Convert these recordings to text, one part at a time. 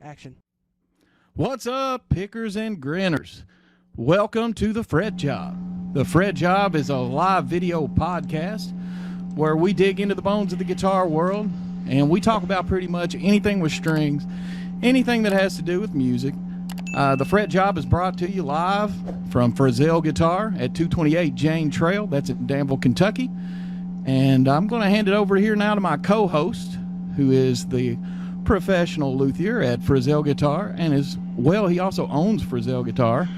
Action. What's up, pickers and grinners? Welcome to the FretJob. The FretJob is a live video podcast where we dig into the bones of the guitar world and we talk about pretty much anything with strings, anything that has to do with music. The FretJob is brought to you live from Frizzell Guitar at 228 Jane Trail. That's in Danville, Kentucky. And I'm going to hand it over here now to my co-host, who is the professional luthier at Frizzell Guitar, and as well, he also owns Frizzell Guitar,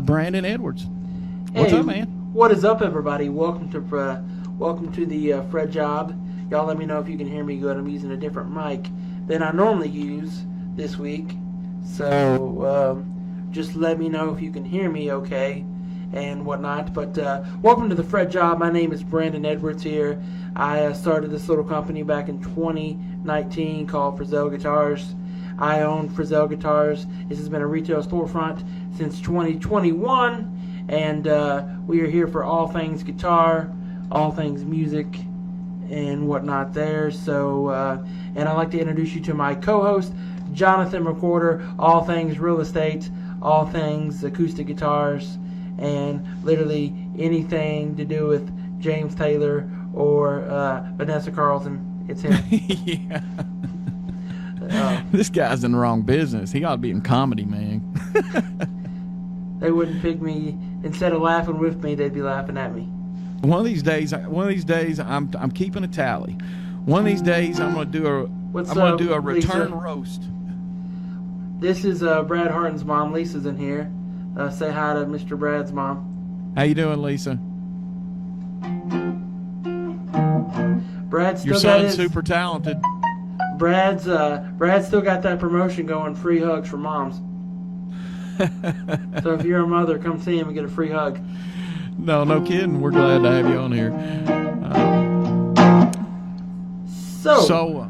Brandon Edwards. What's up, man? What is up, everybody? Welcome to the FretJob. Y'all let me know if you can hear me good. I'm using a different mic than I normally use this week, so just let me know if you can hear me okay and whatnot. But welcome to the FretJob. My name is Brandon Edwards here. I started this little company back in 2019 called Frizzell Guitars. I own Frizzell Guitars. This has been a retail storefront since 2021, and we are here for all things guitar, all things music, and whatnot there. So, and I'd like to introduce you to my co-host, Jonathan Recorder, all things real estate, all things acoustic guitars, and literally anything to do with James Taylor or Vanessa Carlton. It's him. Yeah. This guy's in the wrong business. He ought to be in comedy, man. They wouldn't pick me. Instead of laughing with me, they'd be laughing at me. One of these days, I'm keeping a tally. One of these days, I'm gonna do a return Lisa? roast. This is Brad Harton's mom. Lisa's in here. Say hi to Mr. Brad's mom. How you doing, Lisa? Brad's Your still son's super talented. Brad's still got that promotion going, free hugs for moms. So if you're a mother, come see him and get a free hug. No kidding. We're glad to have you on here. So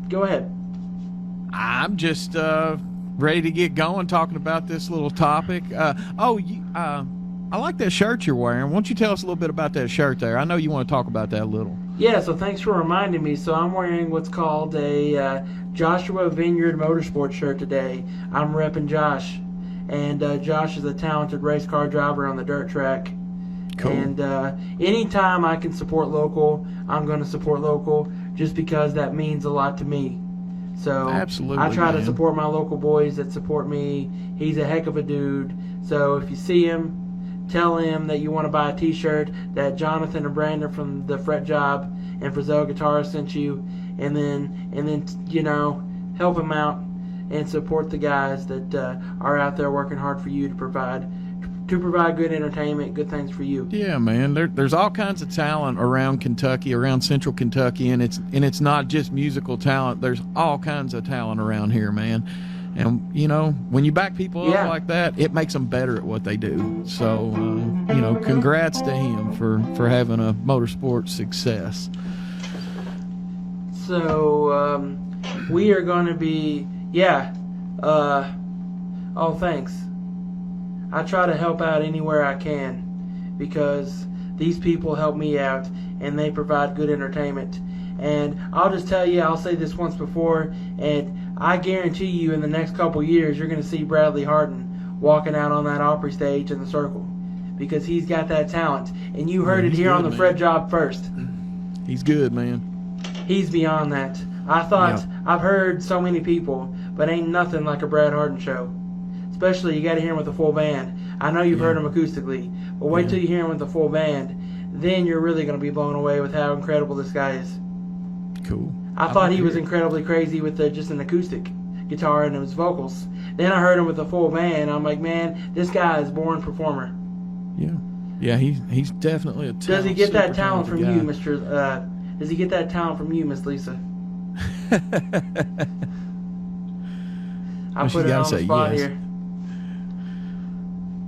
go ahead. I'm just ready to get going talking about this little topic. I like that shirt you're wearing. Why don't you tell us a little bit about that shirt there? I know you want to talk about that a little. Yeah, so thanks for reminding me. So I'm wearing what's called a Joshua Vineyard Motorsport shirt today. I'm repping Josh. And Josh is a talented race car driver on the dirt track. Cool. And anytime I can support local, I'm going to support local just because that means a lot to me. So absolutely, I try to support my local boys that support me. He's a heck of a dude. So if you see him, tell him that you want to buy a t-shirt, that Jonathan and Brandon from the FretJob and Frizzell Guitars sent you, and then you know, help him out and support the guys that are out there working hard for you to provide good entertainment, good things for you. Yeah, man. There's all kinds of talent around Kentucky, around Central Kentucky, and it's not just musical talent. There's all kinds of talent around here, man. And, you know, when you back people up like that, it makes them better at what they do. So, you know, congrats to him for having a motorsport success. So, we are going to be, oh, thanks. I try to help out anywhere I can because these people help me out and they provide good entertainment. And I'll just tell you, I'll say this once before, and I guarantee you in the next couple years you're going to see Bradley Harden walking out on that Opry stage in the circle because he's got that talent. And you heard it here on the FretJob first. He's good, man. He's beyond that. I've heard so many people, but ain't nothing like a Brad Harden show. Especially you got to hear him with a full band. I know you've heard him acoustically, but wait till you hear him with a full band. Then you're really going to be blown away with how incredible this guy is. Cool. I thought he was incredibly crazy with just an acoustic guitar and his vocals. Then I heard him with a full band. I'm like, man, this guy is a born performer. Yeah, he's definitely a Does he get that talent from you, Mr. Does he get that talent from you, Miss Lisa? I put it on the spot here.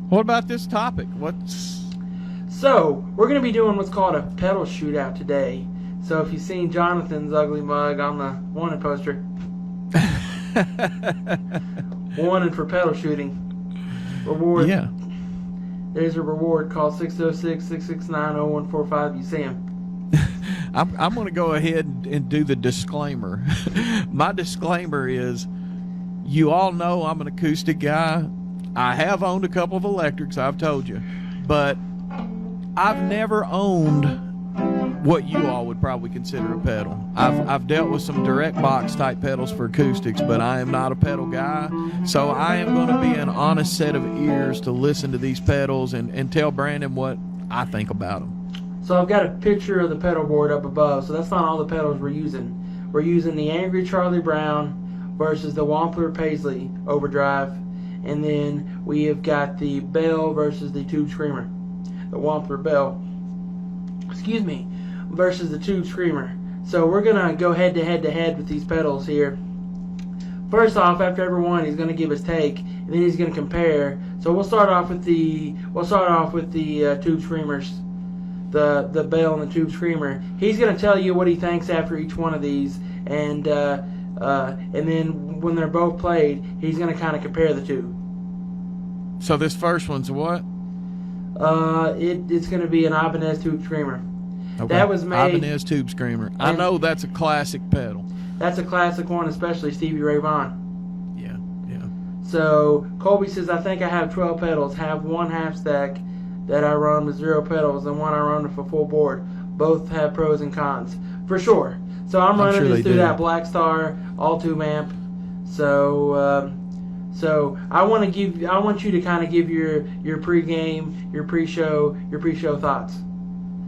What about this topic? So, we're going to be doing what's called a pedal shootout today. So if you've seen Jonathan's ugly mug on the wanted poster, wanted for pedal shooting, reward. Yeah. There's a reward called 606-669-0145. You see him. I'm going to go ahead and do the disclaimer. My disclaimer is You all know I'm an acoustic guy. I have owned a couple of electrics, I've told you, but I've never owned what you all would probably consider a pedal. I've dealt with some direct box type pedals for acoustics, but I am not a pedal guy. So I am going to be an honest set of ears to listen to these pedals and tell Brandon what I think about them. So I've got a picture of the pedal board up above. So that's not all the pedals we're using. We're using the Angry Charlie Brown versus the Wampler Paisley Overdrive. And then we have got the Bell versus the Tube Screamer. The Wampler Bell. Excuse me. Versus the Tube Screamer. So we're gonna go head to head with these pedals here. First off, after every one, he's gonna give his take, and then he's gonna compare. So we'll start off with the Tube Screamers, the Bell and the Tube Screamer. He's gonna tell you what he thinks after each one of these, and then when they're both played, he's gonna kind of compare the two. So this first one's what? It's gonna be an Ibanez Tube Screamer. Okay. That was made. Ibanez Tube Screamer. I know that's a classic pedal. That's a classic one, especially Stevie Ray Vaughan. Yeah, yeah. So Colby says, I think I have 12 pedals. Have one half stack that I run with 0 pedals and one I run with a full board. Both have pros and cons, for sure. So I'm running sure this through do. that Black Star all tube amp. So I want you to kind of give your pre-game, your pre-show thoughts.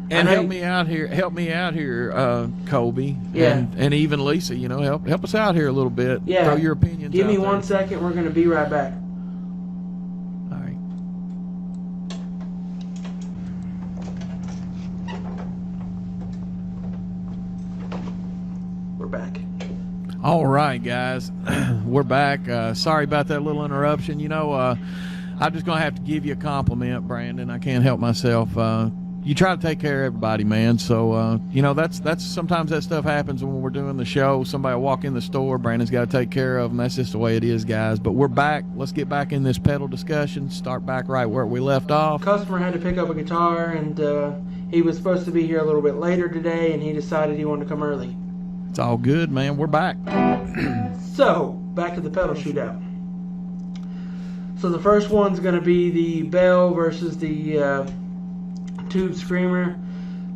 And help me out here, Colby. Yeah. And even Lisa, help us out here a little bit. Yeah. Throw your opinions Give out me there. 1 second. We're going to be right back. All right. We're back. All right, guys. We're back. Sorry about that little interruption. I'm just going to have to give you a compliment, Brandon. I can't help myself. You try to take care of everybody, man. So, that's sometimes that stuff happens when we're doing the show. Somebody will walk in the store. Brandon's got to take care of them. That's just the way it is, guys. But we're back. Let's get back in this pedal discussion. Start back right where we left off. Customer had to pick up a guitar, and he was supposed to be here a little bit later today, and he decided he wanted to come early. It's all good, man. We're back. So, back to the pedal shootout. So the first one's going to be the Bell versus the Tube Screamer.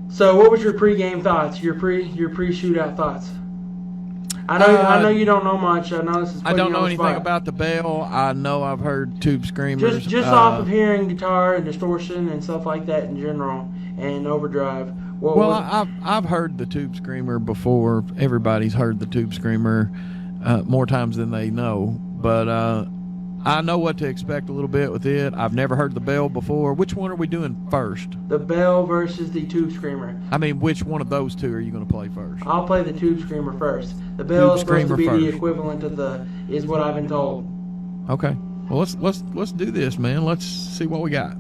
So what was your pre-game thoughts? Your pre-shootout thoughts? I know you don't know much. I know this is. I don't know anything spot. about the Bell. I know I've heard Tube Screamers. Just off of hearing guitar and distortion and stuff like that in general, and overdrive. I've heard the Tube Screamer before. Everybody's heard the Tube Screamer more times than they know, but I know what to expect a little bit with it. I've never heard the Bell before. Which one are we doing first? The Bell versus the Tube Screamer. I mean, which one of those two are you going to play first? I'll play the Tube Screamer first. The Bell is supposed to be the equivalent of is what I've been told. Okay. Well, let's do this, man. Let's see what we got.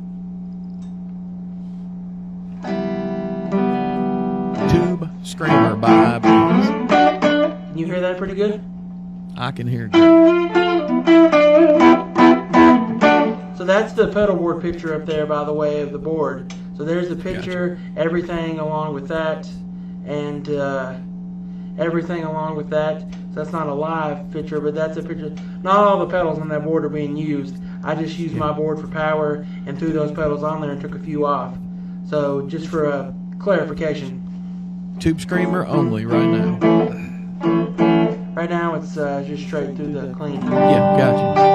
Tube Screamer by Ibanez. Can you hear that pretty good? I can hear it. So that's the pedal board picture up there, by the way, of the board. So there's the picture, everything along with that, and everything along with that. So that's not a live picture, but that's a picture. Not all the pedals on that board are being used. I just used my board for power and threw those pedals on there and took a few off. So just for a clarification. Tube Screamer only right now. Right now it's just straight through the clean. Yeah, gotcha.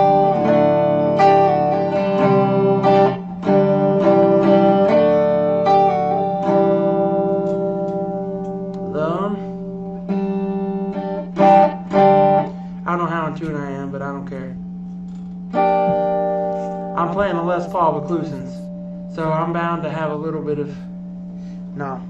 I don't know how in tune I am, but I don't care. I'm playing a Les Paul with Clusons, so I'm bound to have a little bit of... No.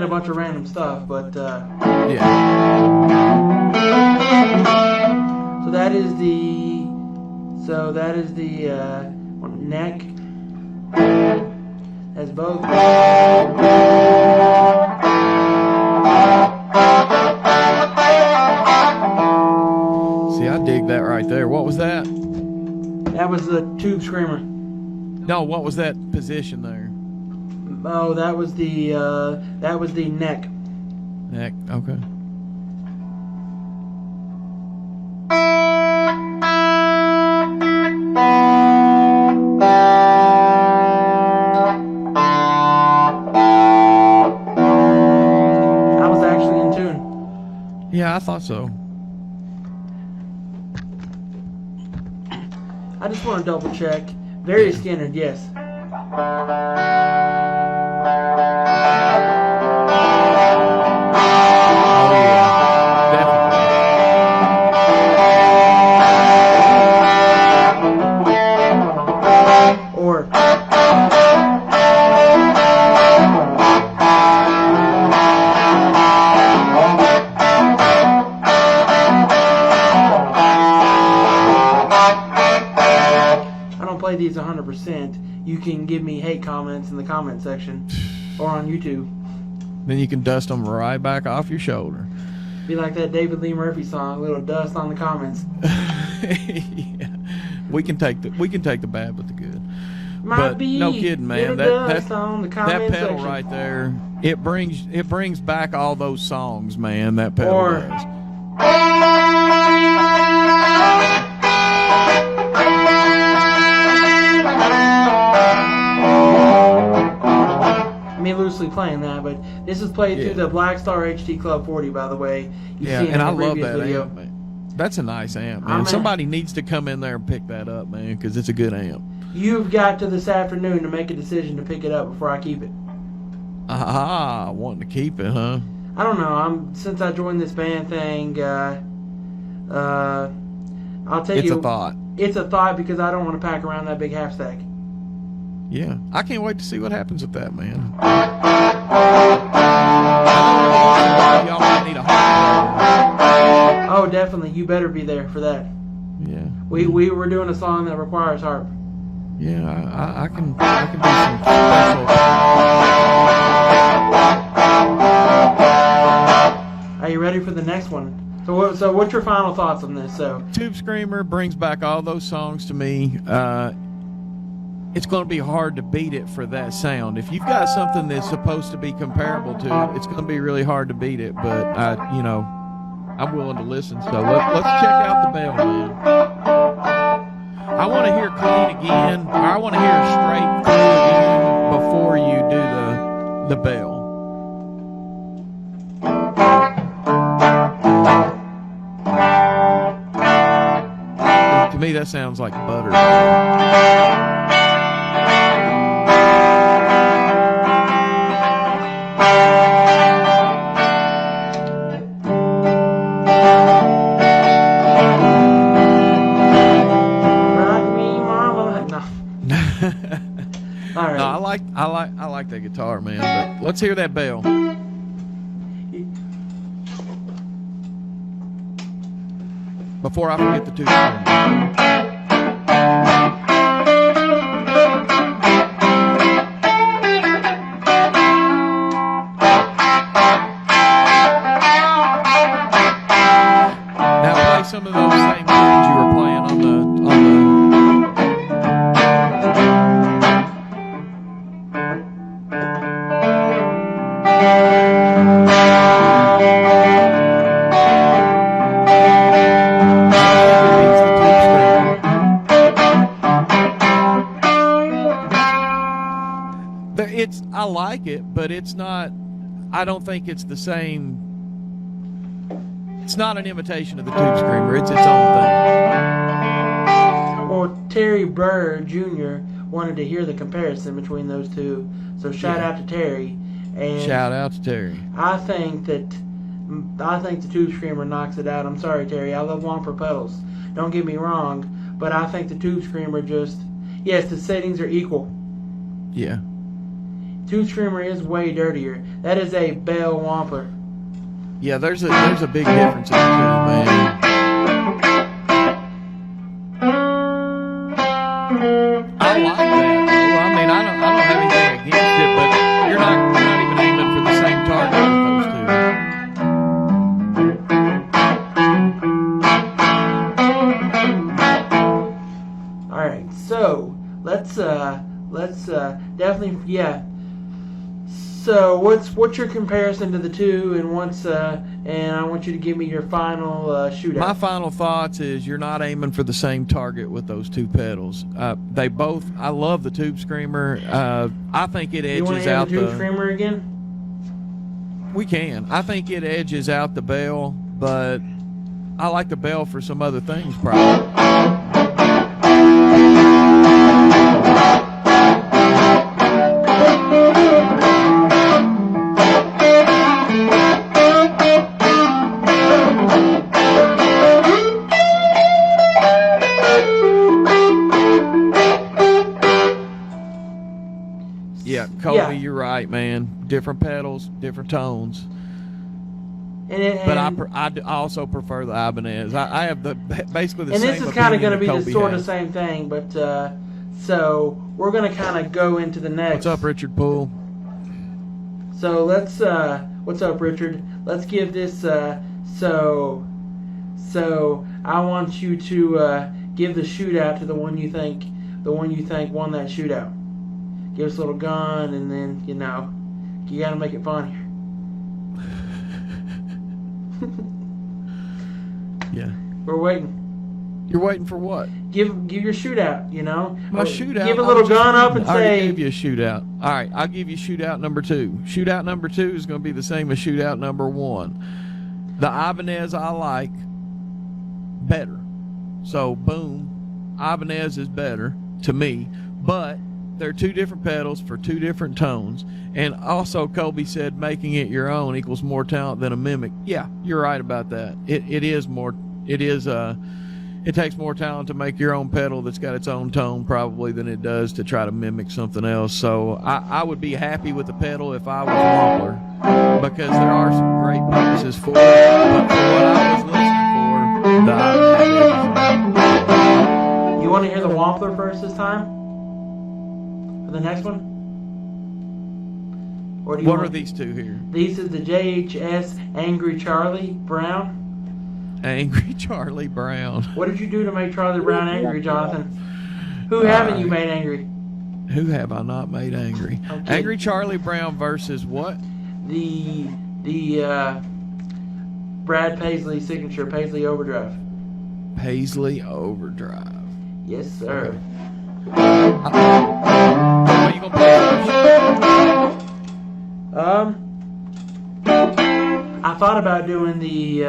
bunch of random stuff, but Yeah. So that is the neck. As both. See, I dig that right there. What was that? That was the tube screamer. No, what was that position there? Oh, that was the neck. Neck. Okay. I was actually in tune. Yeah, I thought so. I just want to double check. Very Skinner, yes. Oh yeah, definitely. Or I don't play these 100%. You can give me hate comments in the comment section or on YouTube. Then you can dust them right back off your shoulder. Be like that David Lee Murphy song, a little dust on the comments. Yeah. We can take the bad with the good. Might But be no kidding, man. little dust on the That comment pedal section. right there, it brings back all those songs, man. That pedal Or- does. Me loosely playing that, but this is played Yeah. through the Black Star HT Club 40, by the way. You Yeah, see it and in I the love previous that video. amp, man. That's a nice amp, I'm man. a- Somebody needs to come in there and pick that up, man, because it's a good amp. You've got to this afternoon to make a decision to pick it up before I keep it. Ah, wanting to keep it, huh? I don't know. Since I joined this band thing, I'll tell It's you, a thought. it's a thought because I don't want to pack around that big half stack. Yeah, I can't wait to see what happens with that, man. Y'all might need a harp Oh, definitely. You better be there for that. player. Yeah. We were doing a song that requires harp. Yeah, I can do some special. Are you ready for the next one? So what's your final thoughts on this? So Tube Screamer brings back all those songs to me. It's going to be hard to beat it for that sound. If you've got something that's supposed to be comparable to it, it's going to be really hard to beat it. But I'm willing to listen. So let's check out the bell, man. I want to hear clean again. Or I want to hear straight through again before you do the bell. To me, that sounds like butter. rock me, mama. No. All right. No, I like that guitar, man. But let's hear that bell. Before I forget the two strings. Now play some of those same tunes you were playing on the. I like it, but it's not. I don't think it's the same. It's not an imitation of the Tube Screamer. It's its own thing. Well, Terry Burr Jr. wanted to hear the comparison between those two, so shout out to Terry. And Shout out to Terry. I think the Tube Screamer knocks it out. I'm sorry, Terry. I love Womper pedals. Don't get me wrong, but I think the Tube Screamer just, yes, the settings are equal. Yeah. Tube Screamer is way dirtier. That is a bell wampler. Yeah, there's a big difference in the two, man. I like that, though. I mean, I don't have anything against it, but you're not even aiming for the same target with those two. All right, so let's definitely, yeah. So what's your comparison to the two, and and I want you to give me your final shootout. My final thoughts is you're not aiming for the same target with those two pedals. I love the Tube Screamer. I think it edges you want to out the Tube Screamer again? We can. I think it edges out the bell, but I like the bell for some other things, probably. Yeah, Colby, Yeah. You're right, man. Different pedals, different tones. But I also prefer the Ibanez. I have basically the and same. this is kind of going to be the Colby sort has. of same thing, but so we're going to kind of go into the next. What's up, Richard Poole? So let's what's up, Richard? Let's give this so I want you to give the shootout to the one you think won that shootout. Give us a little gun, and then you got to make it fun here. Yeah. We're waiting. You're waiting for what? Give your shootout, My shootout. Give a little gun up and I already say. gave you a shootout. All right, I'll give you shootout number 2. Shootout number 2 is going to be the same as shootout number 1. The Ibanez I like better. So, boom, Ibanez is better to me, but they're two different pedals for two different tones. And also, Colby said making it your own equals more talent than a mimic. Yeah, you're right about that. It takes more talent to make your own pedal that's got its own tone probably than it does to try to mimic something else. So I would be happy with the pedal if I was Wampler, because there are some great purposes for it. But for what I was listening for, the Ibanez. You want to hear the Wampler first this time? For the next one? Or do you What want, are these two here? These is the JHS Angry Charlie Brown. Angry Charlie Brown. What did you do to make Charlie Brown angry, Jonathan? Who haven't you made angry? Who have I not made angry? Okay. Angry Charlie Brown versus what? The Brad Paisley signature, Paisley Overdrive. Paisley Overdrive. Yes, sir. What are you gonna play first? I thought about doing the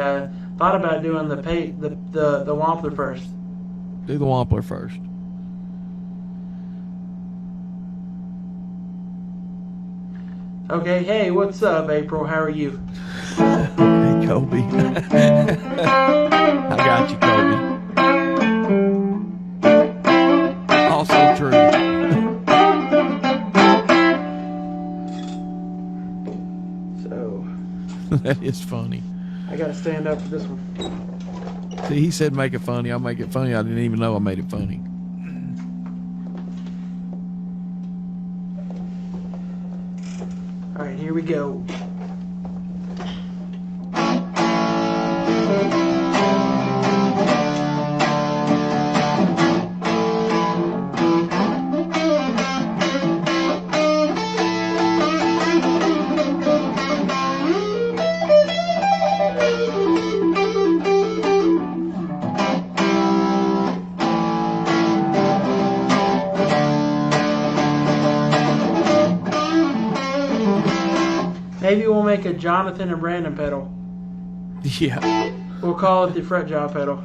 Wampler first. Do the Wampler first. Okay, hey, what's up, April? How are you? Hey, Colby. I got you, Colby. Also true. So, That is funny. I gotta stand up for this one. See, he said make it funny. I'll make it funny. I didn't even know I made it funny. Alright, here we go. Maybe we'll make a Jonathan and Brandon pedal. Yeah. We'll call it the FretJob pedal.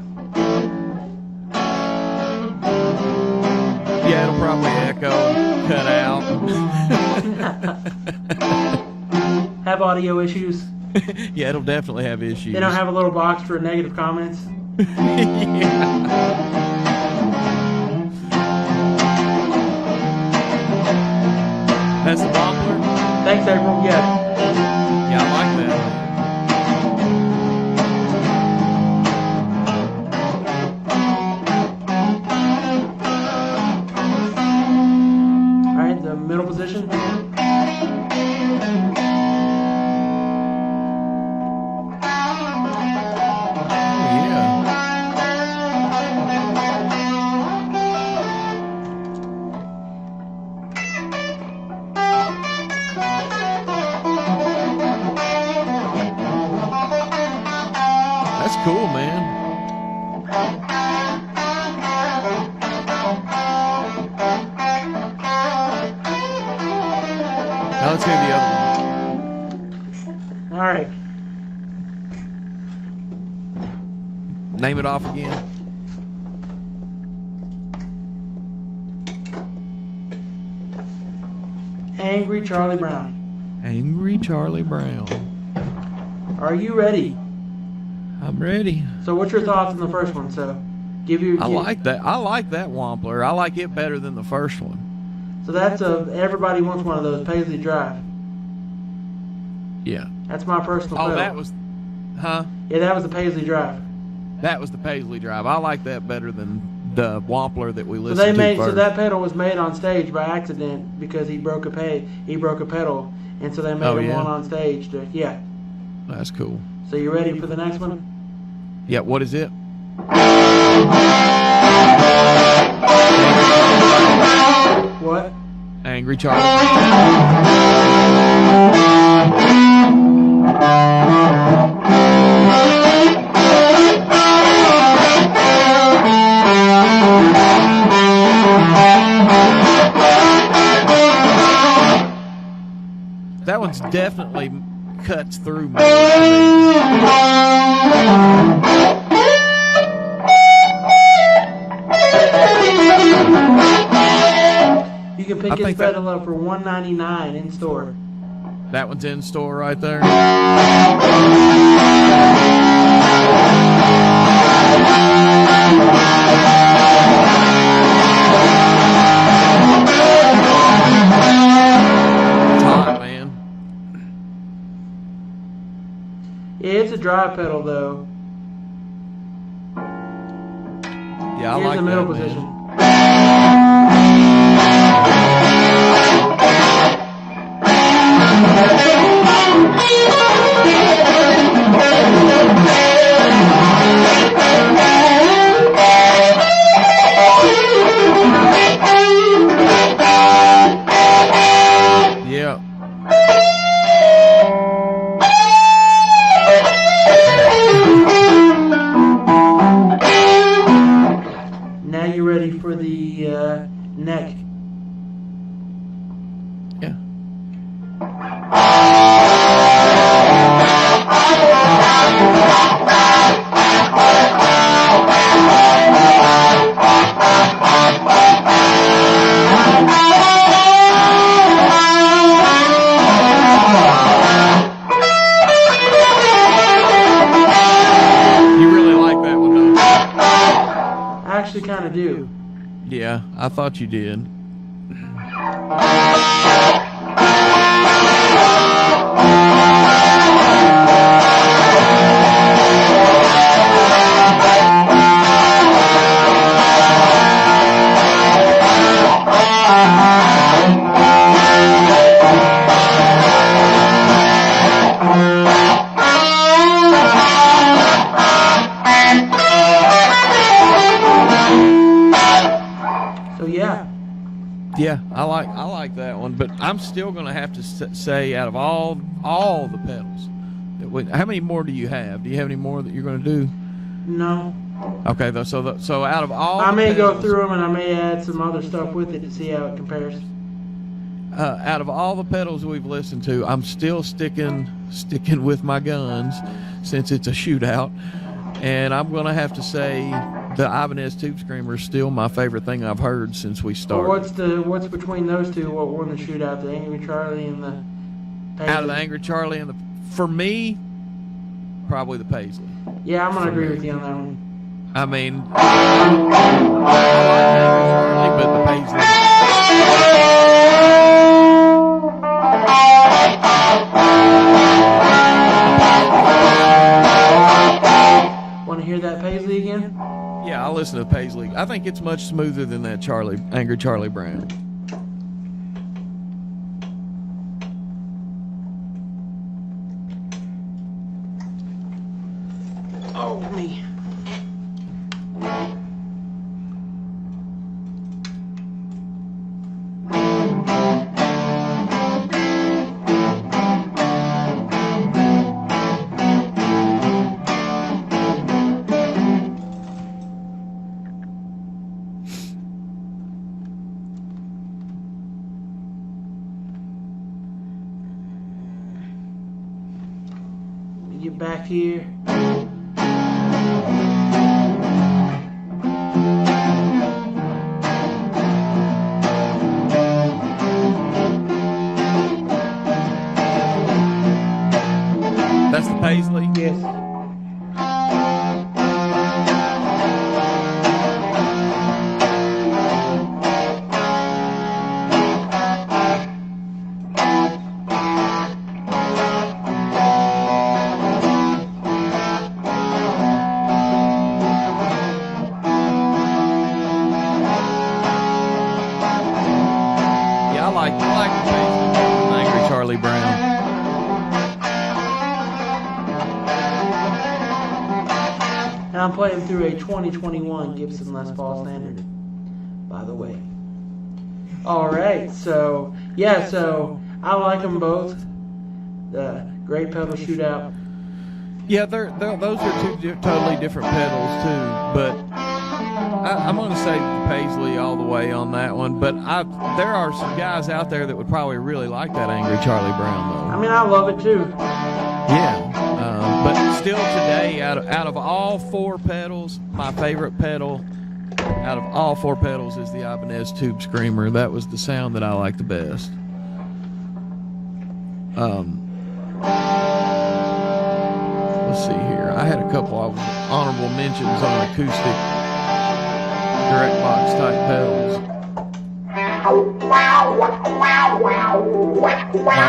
Yeah, it'll probably echo, cut out. Have audio issues. Yeah, it'll definitely have issues. They don't have a little box for negative comments. Yeah. That's the Wampler. Thanks, April. Yeah. Yeah, I like that. All right, the middle position. That's cool, man. Now let's hear the other All right. one. Name it off again. Angry Charlie Brown. Angry Charlie Brown. Are you ready? I'm ready. So, what's your thoughts on the first one? So, I like that. I like that Wampler. I like it better than the first one. So that's everybody wants one of those Paisley Drive. Yeah. That's my personal. Oh, pedal. that was, huh? Yeah, that was the Paisley Drive. That was the Paisley Drive. I like that better than the Wampler that we So listened to first. So that pedal was made on stage by accident because he broke a pedal, and so they made him one on stage. Yeah. That's cool. So you ready for the next one? Yeah. What is it? What? Angry Charlie. That one's definitely cuts through me. You can pick his pedal up for $199 in store. That one's in store right there. It's hot, man. Yeah, it's a drive pedal though. Yeah, I Here's like the middle that, position. man. Yeah. Now you ready for the neck? Yeah. You really like that one, don't you? I actually kind of do. Yeah, I thought you did. So yeah. Yeah, I like that one, but I'm still gonna have to say, out of all the pedals, how many more do you have? Do you have any more that you're gonna do? No. Okay, so out of all, I may pedals, go through them and I may add some other stuff with it to see how it compares. out of all the pedals we've listened to, I'm still sticking with my guns since it's a shootout, and I'm gonna have to say the Ibanez Tube Screamer is still my favorite thing I've heard since we started. Well, what's between those two? What won the shootout? The Angry Charlie and the Paisley? Out of the Angry Charlie and for me, probably the Paisley. Yeah, I'm gonna agree with you on that one. I mean, I like Angry Charlie, but the Paisley. listen to the Paisley. I think it's much smoother than that Angry Charlie Brown. Oh, me. Get back here. That's the Paisley? Yes. I like the Paisley, Angry Charlie Brown. And I'm playing through a 2021 Gibson Les Paul Standard, by the way. Alright, so, yeah, so I like them both. The great pedal shootout. Yeah, those are two totally different pedals, too, but I'm going to say the Paisley all the way on that one, but there are some guys out there that would probably really like that Angry Charlie Brown, though. I mean, I love it, too. Yeah, but still today, out of all four pedals, my favorite pedal out of all four pedals is the Ibanez Tube Screamer. That was the sound that I like the best. Let's see here. I had a couple of honorable mentions on acoustic direct box type pedals. Oh,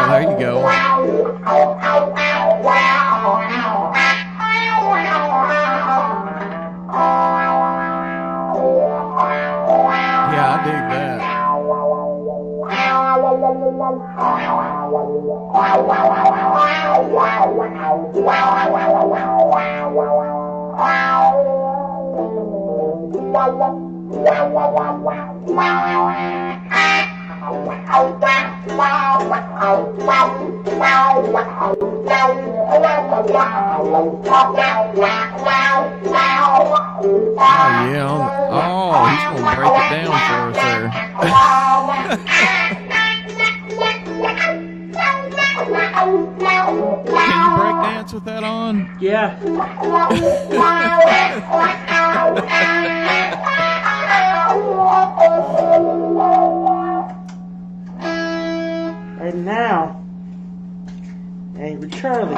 there you go. Yeah, I dig that. Oh, yeah. Oh, he's going to break it down for us there. Can you break dance with that on? Yeah. And now, Angry Charlie.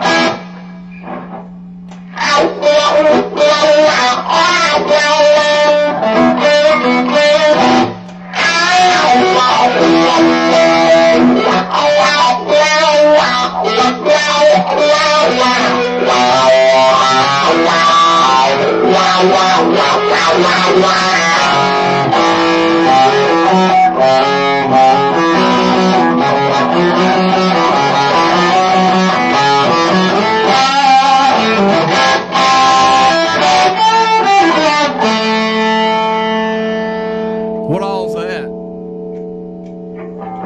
What all's that?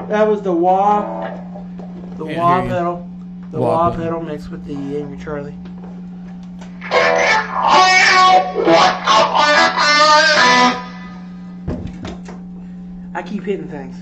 That was the wah hear you. pedal. The Wah wah pedal. pedal mixed with the Angry Charlie. I keep hitting things.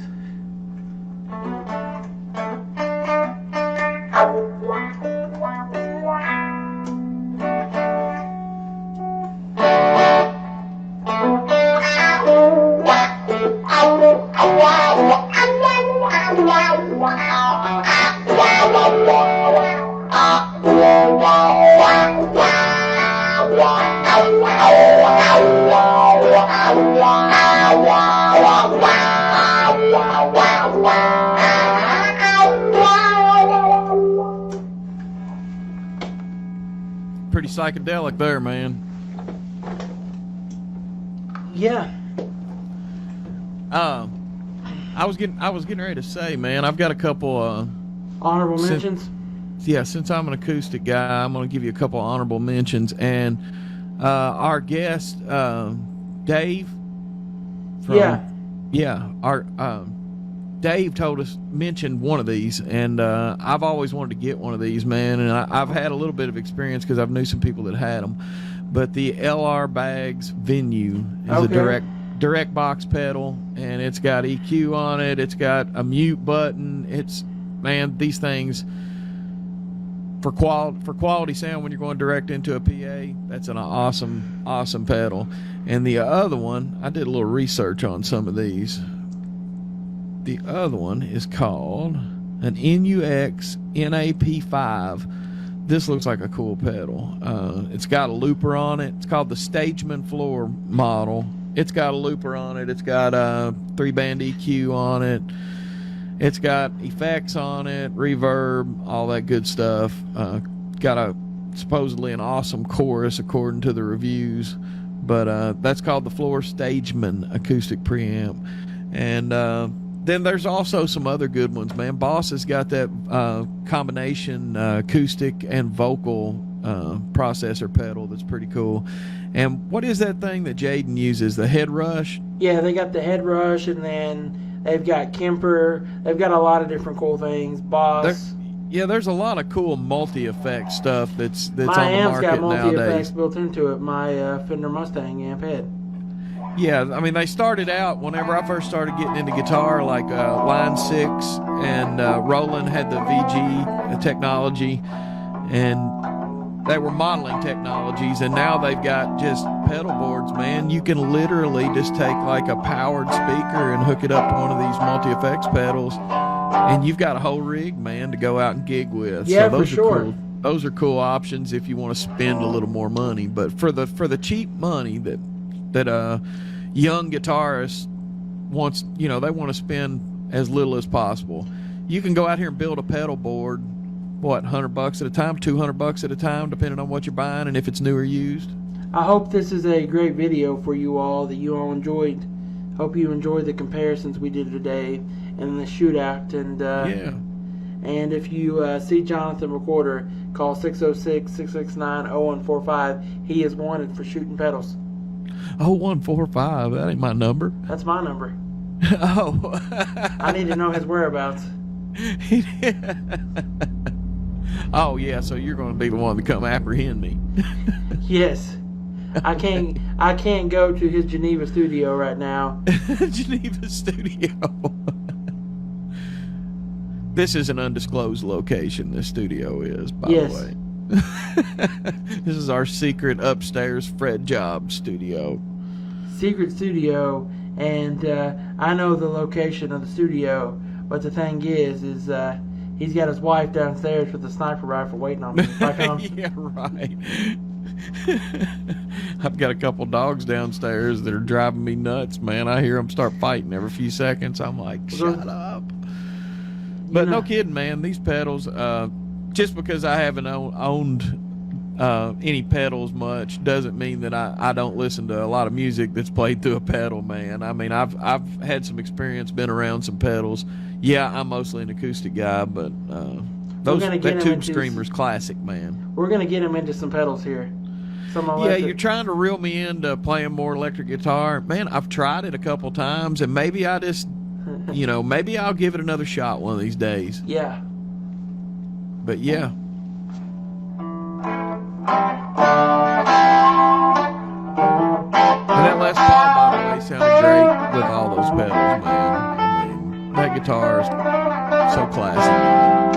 Pretty psychedelic there, man. Yeah. I was getting ready to say, man, I've got a couple Honorable mentions. Since I'm an acoustic guy, I'm going to give you a couple honorable mentions. And our guest, Dave, Dave mentioned one of these, and I've always wanted to get one of these, man. And I've had a little bit of experience because I've knew some people that had them. But the LR Bags Venue is a direct box pedal, and it's got EQ on it. It's got a mute button. Man, these things for quality sound when you're going direct into a PA, that's an awesome pedal. And the other one, I did a little research on some of these. The other one is called an NUX NAP5. This looks like a cool pedal. It's got a looper on it. It's called the Stageman Floor model. It's got a looper on it. It's got a 3-band EQ on it. It's got effects on it, reverb, all that good stuff. Got supposedly an awesome chorus according to the reviews. But that's called the Floor Stageman acoustic preamp. And then there's also some other good ones, man. Boss has got that combination acoustic and vocal processor pedal that's pretty cool. And what is that thing that Jaden uses? The Head Rush? Yeah, they got the Head Rush, and then they've got Kemper. They've got a lot of different cool things. Boss. There's a lot of cool multi-effect stuff that's on the market nowadays. My amp's got multi-effects built into it. My Fender Mustang amp head. Yeah, I mean, they started out, whenever I first started getting into guitar, like Line 6, and Roland had the VG technology, and they were modeling technologies, and now they've got just pedal boards, man. You can literally just take like a powered speaker and hook it up to one of these multi-effects pedals, and you've got a whole rig, man, to go out and gig with. Yeah, so those for sure. Cool. Those are cool options if you want to spend a little more money. But for the cheap money that young guitarists wants, they want to spend as little as possible, you can go out here and build a pedal board. What, $100 at a time, $200 at a time, depending on what you're buying and if it's new or used. I hope this is a great video for you all, that you all enjoyed. Hope you enjoyed the comparisons we did today and the shootout. And and if you see Jonathan Recorder, call 606-669-0145. He is wanted for shooting pedals. 0145, that ain't my number. That's my number. Oh. I need to know his whereabouts. Oh yeah, so you're going to be the one to come apprehend me. Yes. I can't go to his Geneva studio right now. Geneva studio. This is an undisclosed location, this studio is, by the way. This is our secret upstairs FretJob studio. Secret studio, and I know the location of the studio, but the thing is he's got his wife downstairs with a sniper rifle waiting on me. Yeah, right. I've got a couple dogs downstairs that are driving me nuts, man. I hear them start fighting every few seconds. I'm like, shut up. But no kidding, man. These pedals, just because I haven't owned any pedals much doesn't mean that I don't listen to a lot of music that's played through a pedal, man. I mean, I've had some experience, been around some pedals. Yeah, I'm mostly an acoustic guy, but that Tube Screamer's classic, man. We're going to get him into some pedals here. Yeah, you're trying to reel me into playing more electric guitar. Man, I've tried it a couple times, and maybe I just, maybe I'll give it another shot one of these days. Yeah. But yeah. And that last pod, by the way, sounded great with all those pedals, man. I mean, that guitar is so classic.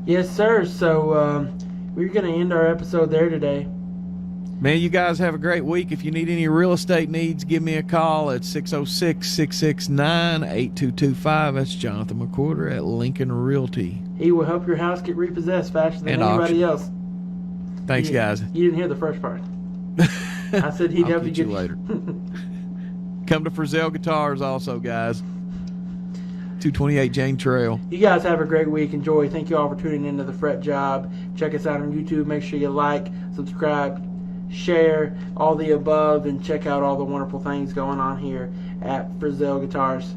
Yes, sir. So we're going to end our episode there today. Man, you guys have a great week. If you need any real estate needs, give me a call at 606-669-8225. That's Jonathan McWhorter at Lincoln Realty. He will help your house get repossessed faster than anybody else. Thanks, guys. You didn't hear the first part. I said he'd help you get later. Come to Frizzell Guitars also, guys. 228 Jane Trail. You guys have a great week. Enjoy. Thank you all for tuning into the Fret Job. Check us out on YouTube. Make sure you like, subscribe, share, all the above, and check out all the wonderful things going on here at Frizzell Guitars.